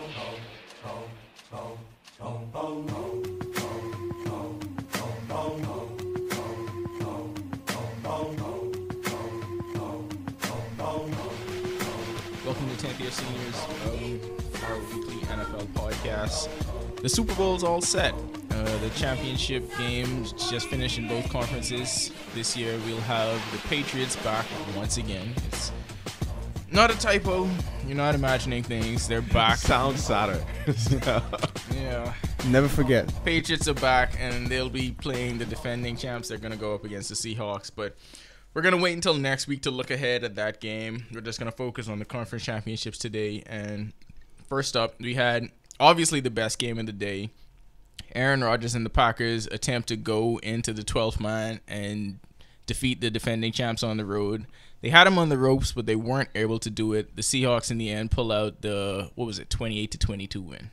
Welcome to 10th Year Seniors, our weekly NFL podcast. The Super Bowl's all set. The championship games just finished in both conferences. This year we'll have the Patriots back once again. It's not a typo. You're not imagining things. They're back. Sounds sadder. Yeah. Never forget. Patriots are back, and they'll be playing the defending champs. They're going to go up against the Seahawks, but we're going to wait until next week to look ahead at that game. We're just going to focus on the conference championships today. And first up, we had obviously the best game of the day. Aaron Rodgers and the Packers attempt to go into the 12th man and defeat the defending champs on the road. They had them on the ropes, but they weren't able to do it. The Seahawks in the end pull out the, 28-22 win.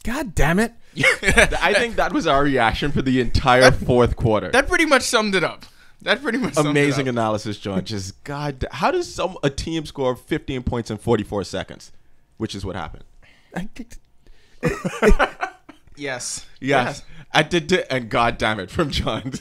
God damn it. I think that was our reaction for the entire fourth quarter. That pretty much summed it up. Amazing analysis, John. Just God, how does a team score 15 points in 44 seconds? Which is what happened. Yes. I did it, and God damn it, from John.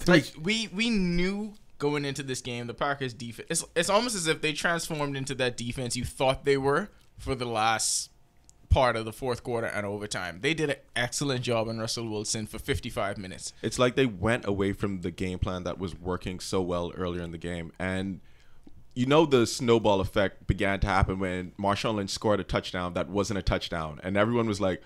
Like we knew going into this game, the Packers defense, it's almost as if they transformed into that defense you thought they were for the last part of the fourth quarter and overtime. They did an excellent job on Russell Wilson for 55 minutes. It's like they went away from the game plan that was working so well earlier in the game. And you know the snowball effect began to happen when Marshawn Lynch scored a touchdown that wasn't a touchdown. And everyone was like,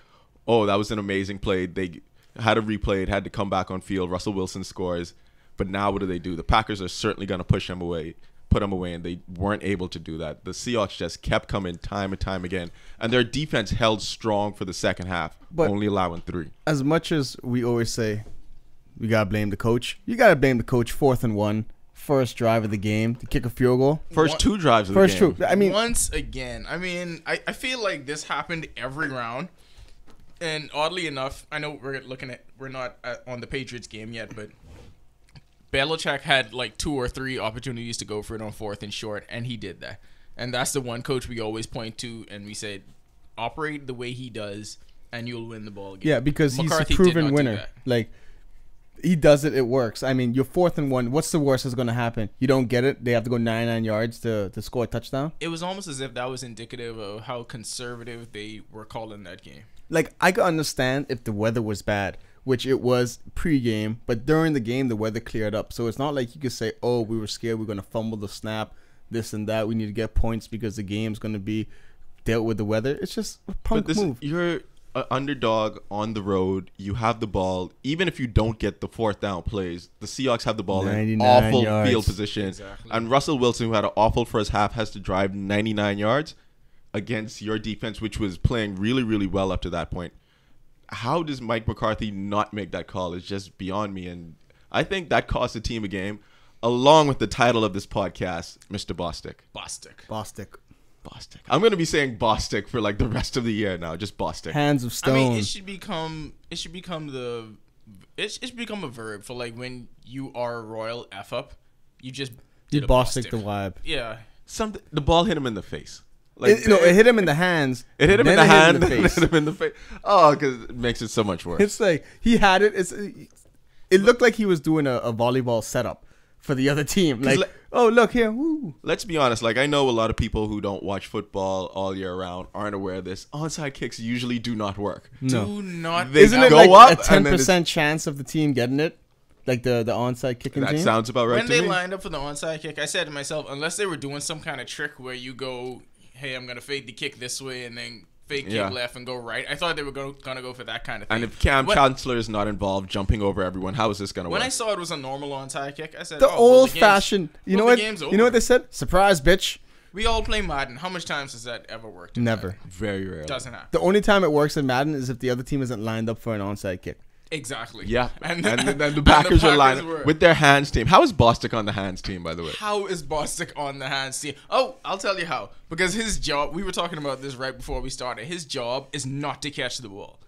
oh, that was an amazing play. They had to replay it, had to come back on field. Russell Wilson scores. But now what do? The Packers are certainly going to put them away, and they weren't able to do that. The Seahawks just kept coming time and time again. And their defense held strong for the second half, but only allowing 3. As much as we always say, we got to blame the coach. You got to blame the coach. 4th and 1. First drive of the game to kick a field goal. First 2 drives of the game. I mean, once again, I feel like this happened every round. And oddly enough, I know we're not on the Patriots game yet, but Belichick had like 2 or 3 opportunities to go for it on 4th and short, and he did that. And that's the one coach we always point to, and we say, operate the way he does, and you'll win the ball game. Yeah, because McCarthy he's a proven winner. Like, he does it, it works. I mean, you're 4th and 1. What's the worst that's going to happen? You don't get it. They have to go 99 yards to score a touchdown. It was almost as if that was indicative of how conservative they were calling that game. Like, I could understand if the weather was bad, which it was pre-game, but during the game, the weather cleared up. So it's not like you could say, oh, we were scared, we're going to fumble the snap, this and that. We need to get points because the game's going to be dealt with the weather. It's just a punk move. You're an underdog on the road. You have the ball. Even if you don't get the 4th down plays, the Seahawks have the ball in awful yards. Field position. Exactly. And Russell Wilson, who had an awful first half, has to drive 99 yards against your defense, which was playing really, really well up to that point. How does Mike McCarthy not make that call is just beyond me. And I think that cost the team a game, along with the title of this podcast, Mr. Bostick. Bostick. I'm going to be saying Bostick for like the rest of the year now, just Bostick. Hands of stone. I mean, it should become a verb for like when you are a royal F up, you just You did a Bostick the vibe. Yeah. The ball hit him in the face. Like, it hit him in the hands. It hit him in the hand, then hit him in the face. Oh, because it makes it so much worse. It's like he had it. It looked like he was doing a volleyball setup for the other team. Like, oh, look here. Woo. Let's be honest. Like, I know a lot of people who don't watch football all year round aren't aware of this. Onside kicks usually do not work. No. Do not. Isn't it like a 10% chance of the team getting it? Like the onside kicking team? That sounds about right when to me. When they lined up for the onside kick, I said to myself, unless they were doing some kind of trick where you go, hey, I'm going to fade the kick this way and then fake kick left and go right. I thought they were going to go for that kind of thing. And if Cam Chancellor is not involved jumping over everyone, how is this going to work? When I saw it was a normal onside kick, I said, the old-fashioned. You know what? You know what they said? Surprise, bitch. We all play Madden. How much times has that ever worked? Never. Madden? Very rarely. Doesn't happen. The only time it works in Madden is if the other team isn't lined up for an onside kick. Exactly. Yeah. And then the Packers are lined up with their hands team. How is Bostick on the hands team, by the way? How is Bostick on the hands team? Oh, I'll tell you how. Because his job, we were talking about this right before we started, his job is not to catch the ball.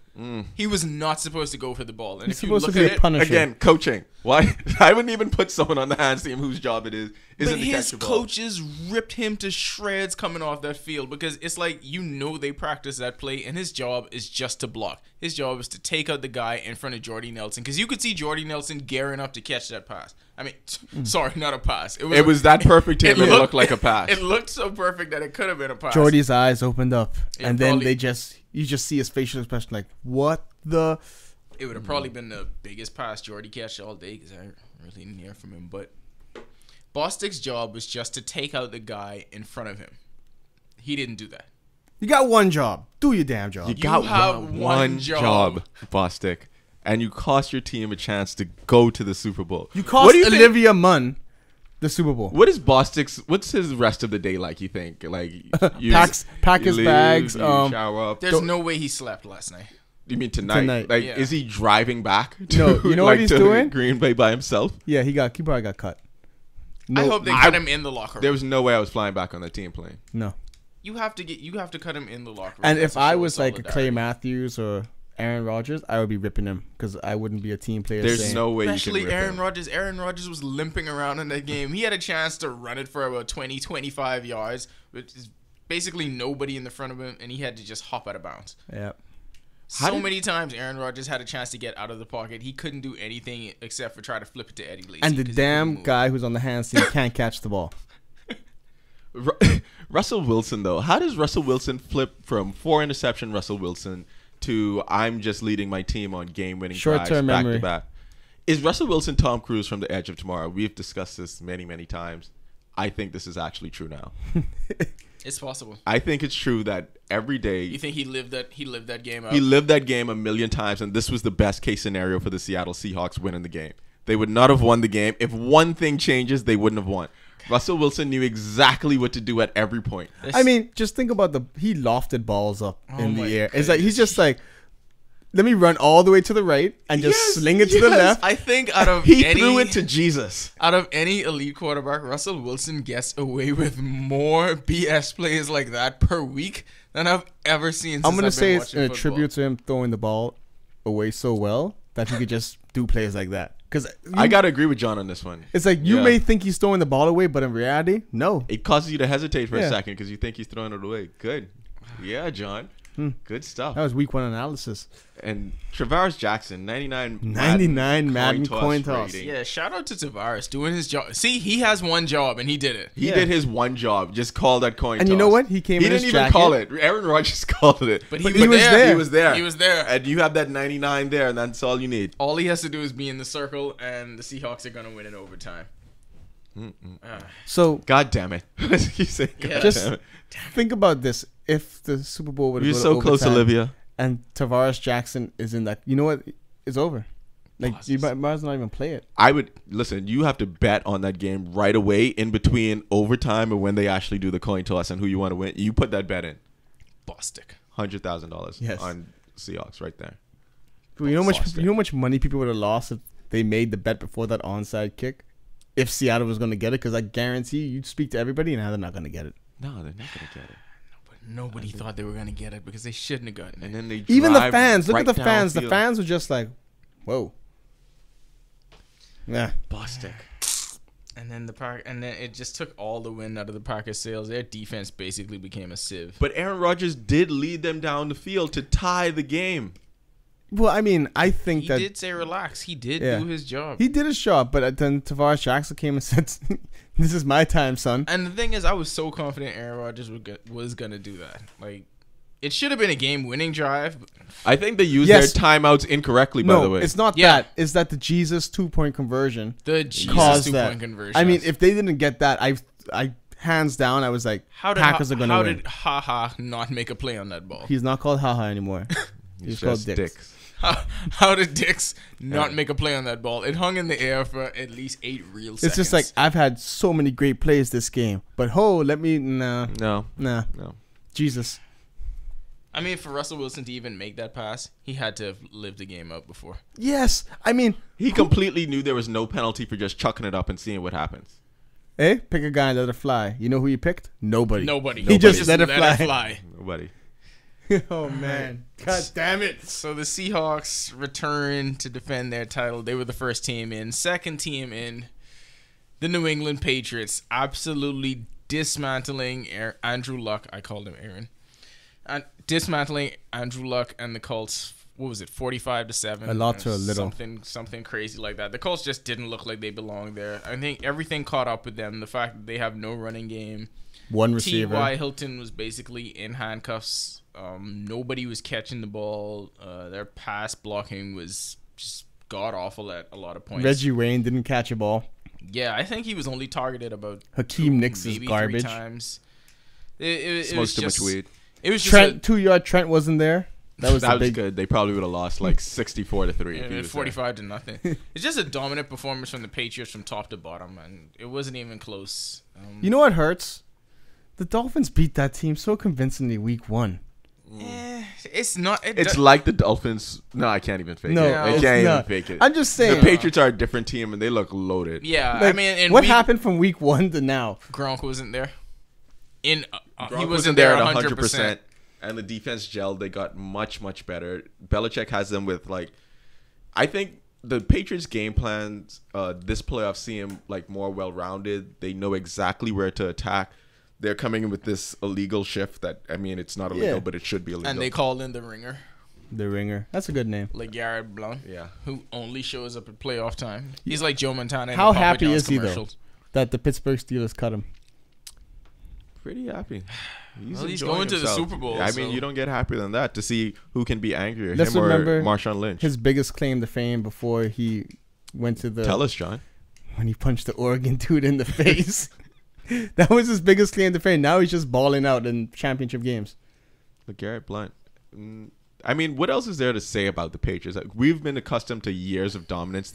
He was not supposed to go for the ball. And He's if you supposed to look be at a it, punisher. Again, coaching. Why? I wouldn't even put someone on the hands team whose job it is. but Isn't to his catch the ball. coaches ripped him to shreds coming off that field because it's like, they practice that play, and his job is just to block. His job is to take out the guy in front of Jordy Nelson, because you could see Jordy Nelson gearing up to catch that pass. I mean, sorry, not a pass. It was that perfect to him. It looked like a pass. It looked so perfect that it could have been a pass. Jordy's eyes opened up, Yeah, and then probably- you just see his facial expression like, what the? It would have probably been the biggest pass Jordy catched all day because I really didn't hear from him. But Bostick's job was just to take out the guy in front of him. He didn't do that. You got one job. Do your damn job. You got have one job. Bostick, and you cost your team a chance to go to the Super Bowl. You cost What do you think- Olivia Munn the Super Bowl. What is Bostick's? What's his rest of the day like? You think like you Pack his leave, bags. you shower up. There's no way he slept last night. You mean tonight? Tonight. Like, Yeah. is he driving back? No, you know what he's to doing? Green Bay by himself. Yeah, he probably got cut. I hope they cut him in the locker room. There was no way I was flying back on the team plane. No. You have to cut him in the locker room. And That's if a I show of was like a Clay solidarity. Matthews or Aaron Rodgers, I would be ripping him because I wouldn't be a team player. There's saying, no way Especially you can rip Aaron him. Rodgers. Aaron Rodgers was limping around in that game. He had a chance to run it for about 20, 25 yards, which is basically nobody in the front of him, and he had to just hop out of bounds. Yeah. So many times Aaron Rodgers had a chance to get out of the pocket. He couldn't do anything except for try to flip it to Eddie Lacy. And the 'cause he couldn't damn move. guy who's on the hands team can't catch the ball. Russell Wilson, though, how does Russell Wilson flip from 4 interception Russell Wilson to I'm just leading my team on game-winning drives Short-term back memory. to back? Is Russell Wilson Tom Cruise from The Edge of Tomorrow? We've discussed this many, many times. I think this is actually true now. It's possible. I think it's true that every day You think he lived that game out? he lived that game a million times, and this was the best case scenario for the Seattle Seahawks winning the game. They would not have won the game. If one thing changes, they wouldn't have won. Russell Wilson knew exactly what to do at every point. I mean, just think about he lofted balls up in my the air. It's like he's just like, let me run all the way to the right and just sling it to the left. I think out of He any, threw it to Jesus. out of any elite quarterback, Russell Wilson gets away with more BS plays like that per week than I've ever seen. Since I'm gonna I've say been it's watching a football. tribute to him throwing the ball away so well that he could just do plays like that. Because I gotta agree with John on this one. it's like you Yeah. may think he's throwing the ball away, but in reality, no. It causes you to hesitate for Yeah. a second because you think he's throwing it away. Good, yeah, John. Good stuff. That was week 1 analysis. And Travaris Jackson, 99 99 Madden coin toss. rating. Yeah, shout out to Tavares doing his job. See, he has one job and he did it. He Yeah. did his one job. Just call that coin And toss. you know what? He came He in didn't his even jacket. call it. Aaron Rodgers called it. But But he was was there. there. He was there. He was there. And you have that 99 there, and that's all you need. All he has to do is be in the circle, and the Seahawks are gonna win in overtime. So God damn it. You say, God Yeah. just damn it. think about this. If the Super Bowl would You're have so close, Olivia. and Tavares Jackson is in that, you know what? It's over. Like, you Pauses. might as well not even play it. I would listen. You have to bet on that game right away in between overtime and when they actually do the coin toss and who you want to win. You put that bet in Bostick. $100,000 Yes. on Seahawks right there. But you know Bostick. how much money people would have lost if they made the bet before that onside kick? If Seattle was going to get it, because I guarantee you'd speak to everybody and now they're not going to get it. No, they're not gonna get it. Nobody thought they were gonna get it because they shouldn't have gotten And it. then they Even the drive fans, look right at the fans. The downfield. fans were just like, whoa. Yeah. Bostick. And then it just took all the wind out of the Packers' sails. Their defense basically became a sieve. But Aaron Rodgers did lead them down the field to tie the game. Well, I mean, I think He that did say relax. He did Yeah. do his job. he did his job, but then Tavares Jackson came and said, this is my time, son. And the thing is, I was so confident Aaron Rodgers was gonna do that. Like, it should have been a game-winning drive. I think they used Yes. their timeouts incorrectly, by the No, way. it's not Yeah. that. It's that the Jesus 2-point conversion The Jesus caused two-point that. conversion. I mean, if they didn't get that, I hands down, I was like, Packers are going to how win. did Haha not make a play on that ball? He's not called Haha anymore. He's called just Dix. How did Dix not make a play on that ball? It hung in the air for at least 8 real seconds. It's just like, I've had so many great plays this game, but nah. No. Jesus. I mean, for Russell Wilson to even make that pass, he had to have lived the game out before. Yes. I mean, He completely knew there was no penalty for just chucking it up and seeing what happens. pick a guy and let it fly. You know who he picked? Nobody. Nobody. He just let it fly. Nobody. Oh man, God damn it! So the Seahawks return to defend their title. They were the first team in. Second team in, the New England Patriots absolutely dismantling Andrew Luck. I called him Aaron. And dismantling Andrew Luck and the Colts. What was it, 45-7? A lot to a little. Something crazy like that. The Colts just didn't look like they belonged there. I think everything caught up with them. The fact that they have no running game. One receiver. T.Y. Hilton was basically in handcuffs. Nobody was catching the ball. Their pass blocking was just god-awful at a lot of points. Reggie Wayne didn't catch a ball. Yeah, I think he was only targeted about Hakeem Nicks is garbage. 3 times. It Smoked was too just, much weed. It was just Trent, 2-yard Trent wasn't there. That was good. They probably would have lost like 64-3. 45-0. It's just a dominant performance from the Patriots from top to bottom, and it wasn't even close. You know what hurts? The Dolphins beat that team so convincingly week 1. It's not. It's like the Dolphins. No, I can't even fake it. I it's can't even not. fake it. I'm just saying. The Patriots are a different team, and they look loaded. Yeah, Like, I mean, what happened from week 1 to now? Gronk wasn't there. He Gronk wasn't there at 100%. And the defense gelled. They got much, much better. Belichick has them with, like, I think the Patriots' game plans this playoff seem like more well-rounded. They know exactly where to attack. They're coming in with this illegal shift that, I mean, it's not illegal, but it should be illegal. And they called in the ringer, The Ringer. That's a good name. LeGarrette Blount, Yeah. who only shows up at playoff time. He's like Joe Montana in How the Papa happy John's is he, though? commercials. That the Pittsburgh Steelers cut him. Pretty happy. He's enjoying going to the himself. Super Bowl. Yeah, I so- mean, you don't get happier than that to see who can be angrier, Let's him or remember Marshawn Lynch. His biggest claim to fame before he went to the... Tell us, John. When he punched the Oregon dude in the face. That was his biggest claim to fame. Now he's just balling out in championship games. LeGarrette Blount. I mean, what else is there to say about the Patriots? Like, we've been accustomed to years of dominance.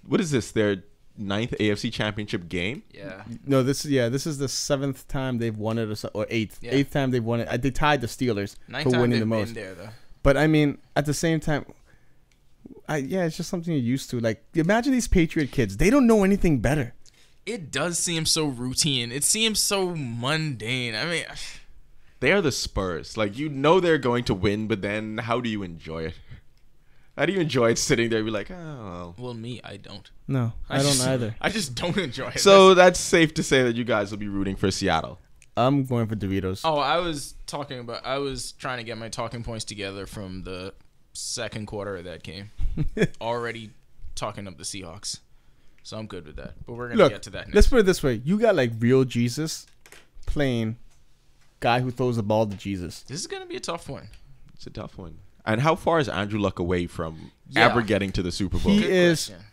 What is this? Their 9th AFC Championship game? Yeah. No, this is the 7th time they've won it, or 8th. Yeah. 8th time they've won it. They tied the Steelers 9 for times winning they've the most. been there, though. But I mean, at the same time, it's just something you're used to. Like, imagine these Patriot kids. They don't know anything better. It does seem so routine. It seems so mundane. I mean, They are the Spurs. Like, you know they're going to win, but then how do you enjoy it? How do you enjoy it sitting there and be like, oh. well, me, I don't. No, I don't just, either. I just don't enjoy it. So that's safe to say that you guys will be rooting for Seattle. I'm going for Doritos. Oh, I was trying to get my talking points together from the second quarter of that game. Already talking up the Seahawks. So I'm good with that. But we're going to get to that next. Let's put it this way. You got like real Jesus playing guy who throws the ball to Jesus. This is going to be a tough one. It's a tough one. And how far is Andrew Luck away from Yeah. ever getting to the Super Bowl? He Good is question.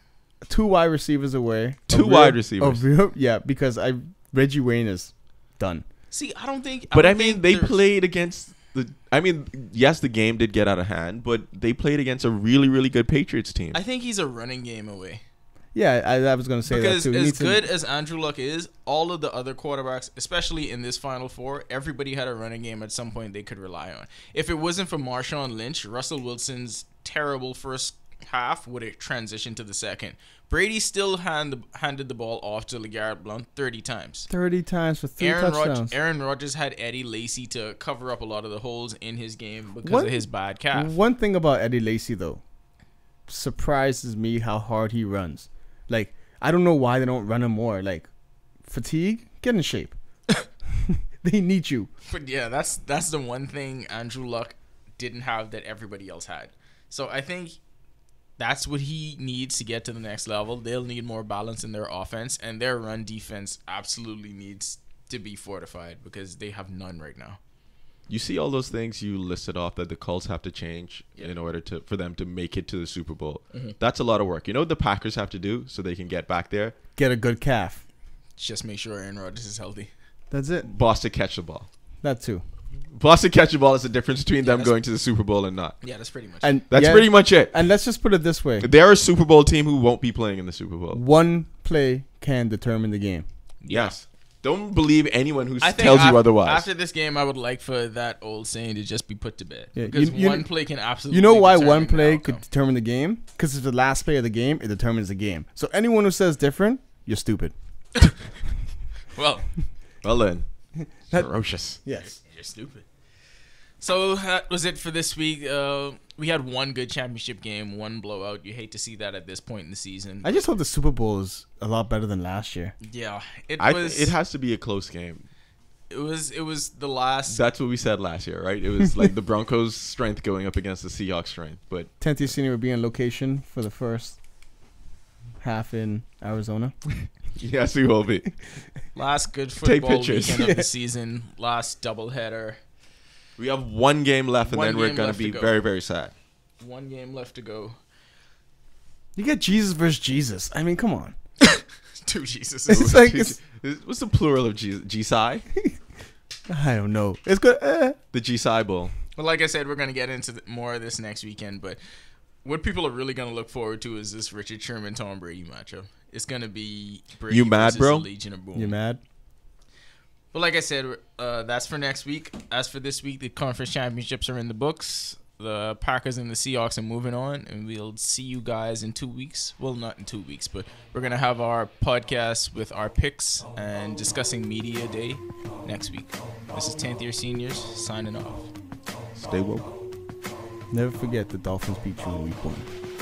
2 wide receivers away. Two wide receivers. Because Reggie Wayne is done. See, I don't think... But don't I mean, think they there's- played against the... I mean, yes, the game did get out of hand, but they played against a really, really good Patriots team. I think he's a running game away. Yeah, I was going to say Because that too. as good as Andrew Luck is, all of the other quarterbacks, especially in this Final Four, everybody had a running game at some point they could rely on. If it wasn't for Marshawn Lynch, Russell Wilson's terrible first half would have transitioned to the second. Brady still handed the ball off to LeGarrette Blount 30 times. 30 times for 3 touchdowns. Aaron Rodgers had Eddie Lacy to cover up a lot of the holes in his game because of his bad calf. One thing about Eddie Lacy, though, surprises me how hard he runs. Like, I don't know why they don't run him more. Like, fatigue? Get in shape. They need you. But yeah, that's the one thing Andrew Luck didn't have that everybody else had. So I think that's what he needs to get to the next level. They'll need more balance in their offense, and their run defense absolutely needs to be fortified because they have none right now. You see all those things you listed off that the Colts have to change in order for them to make it to the Super Bowl. Mm-hmm. That's a lot of work. You know what the Packers have to do so they can get back there? Get a good calf. Just make sure Aaron Rodgers is healthy. That's it. Bostick catch the ball. That too. Bostick catch the ball is the difference between them going to the Super Bowl and not. Yeah, that's pretty much And That's pretty much it. And let's just put it this way. They're a Super Bowl team who won't be playing in the Super Bowl. One play can determine the game. Yes. Don't believe anyone who tells you otherwise. After this game, I would like for that old saying to just be put to bed. Yeah, because one play can absolutely. You know why determine one the play outcome. could determine the game? Because it's the last play of the game. It determines the game. So anyone who says different, you're stupid. Well then. Ferocious. Yes. You're stupid. So that was it for this week. We had one good championship game, one blowout. You hate to see that at this point in the season. I just hope the Super Bowl is a lot better than last year. Yeah, it has to be a close game. It was the last. That's what we said last year, right? It was like the Broncos' strength going up against the Seahawks' strength. But 10th year senior will be on location for the first half in Arizona. Yes, we will be. Last good football pictures. weekend of the season. Last doubleheader. We have one game left, and One then we're game going left to be to go. very, very sad. One game left to go. You got Jesus versus Jesus. I mean, come on. Two Jesuses. It's like What's the plural of G-Sai? I don't know. It's good. The G-Sai Bowl. But like I said, we're going to get into more of this next weekend. But what people are really going to look forward to is this Richard Sherman Tom Brady matchup. It's going to be Brady You mad, versus bro? the Legion of Boom. You mad? But like I said, that's for next week. As for this week, the conference championships are in the books. The Packers and the Seahawks are moving on, and we'll see you guys in 2 weeks. Well, not in 2 weeks, but we're going to have our podcast with our picks and discussing Media Day next week. This is 10th year seniors signing off. Stay woke. Never forget the Dolphins beat you in week 1.